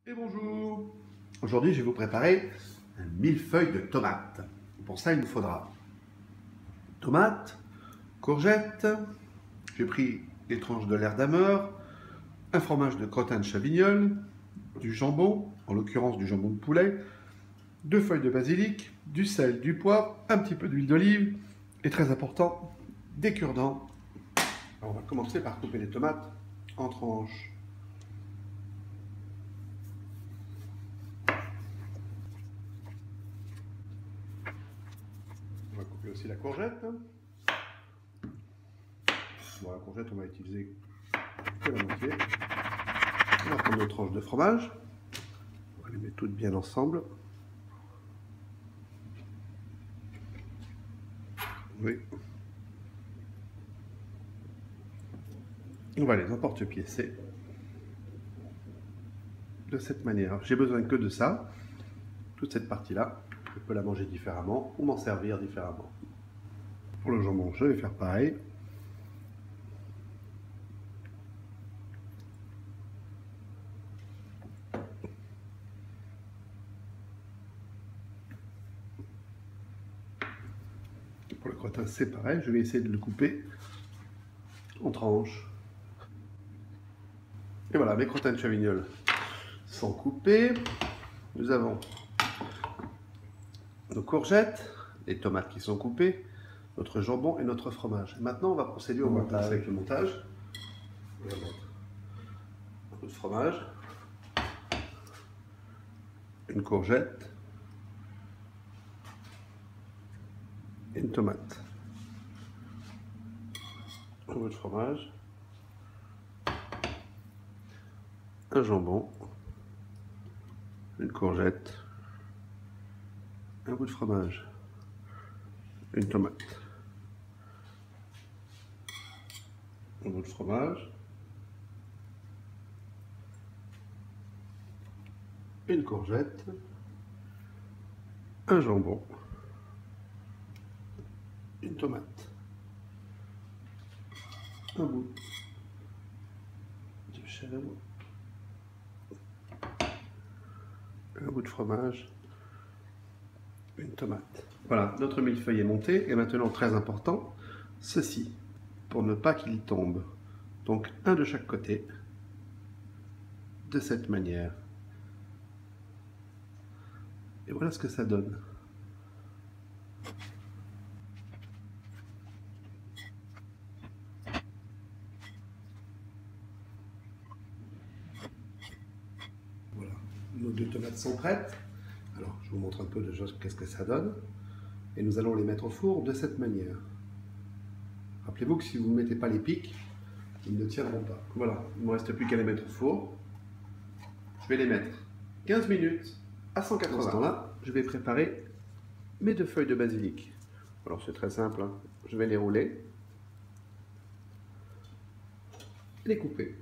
Et bonjour! Aujourd'hui, je vais vous préparer un millefeuille de tomates. Pour ça, il nous faudra tomates, courgettes, j'ai pris des tranches de l'air d'ameur, un fromage de crottin de Chavignol, du jambon, en l'occurrence du jambon de poulet, 2 feuilles de basilic, du sel, du poivre, un petit peu d'huile d'olive et très important, des cure-dents. On va commencer par couper les tomates en tranches. On va couper aussi la courgette. Bon, la courgette, on va utiliser que la moitié. On va prendre nos tranches de fromage. On va les mettre toutes bien ensemble. Oui. On va les emporte-piécer de cette manière. J'ai besoin que de ça. Toute cette partie-là, je peux la manger différemment ou m'en servir différemment. Pour le jambon, je vais faire pareil. Pour le crottin, c'est pareil. Je vais essayer de le couper en tranches. Et voilà, mes crottins de Chavignol sont coupés. Nous avons nos courgettes, les tomates qui sont coupées, notre jambon et notre fromage. Maintenant, on va procéder au montage. Avec le montage, on va mettre un peu de fromage, une courgette et une tomate. Un peu de fromage, un jambon, une courgette, un bout de fromage, une tomate, un bout de fromage, une courgette, un jambon, une tomate, un bout de chèvre, un bout de fromage, une tomate. Voilà, notre millefeuille est monté. Et maintenant, très important, ceci, pour ne pas qu'il tombe. Donc, un de chaque côté, de cette manière. Et voilà ce que ça donne. Voilà, nos 2 tomates sont prêtes. Alors, je vous montre un peu déjà qu'est-ce que ça donne. Et nous allons les mettre au four de cette manière. Rappelez-vous que si vous ne mettez pas les pics, ils ne tiendront pas. Voilà, il ne me reste plus qu'à les mettre au four. Je vais les mettre 15 minutes à 180. Dans ce temps-là, je vais préparer mes 2 feuilles de basilic. Alors c'est très simple, hein. Je vais les rouler et les couper.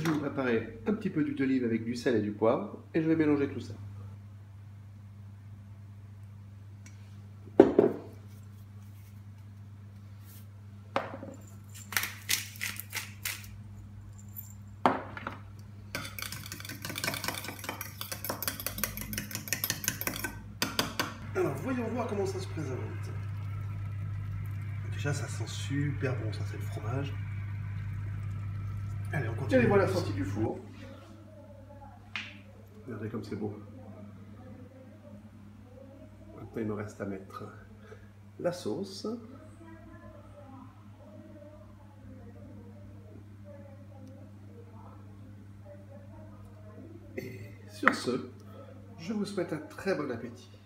Je vais préparer un petit peu d'huile d'olive avec du sel et du poivre et je vais mélanger tout ça. Alors voyons voir comment ça se présente. Déjà ça sent super bon, ça c'est le fromage. Allez, on continue. Et les voilà sortis du four. Regardez comme c'est beau. Maintenant, il me reste à mettre la sauce. Et sur ce, je vous souhaite un très bon appétit.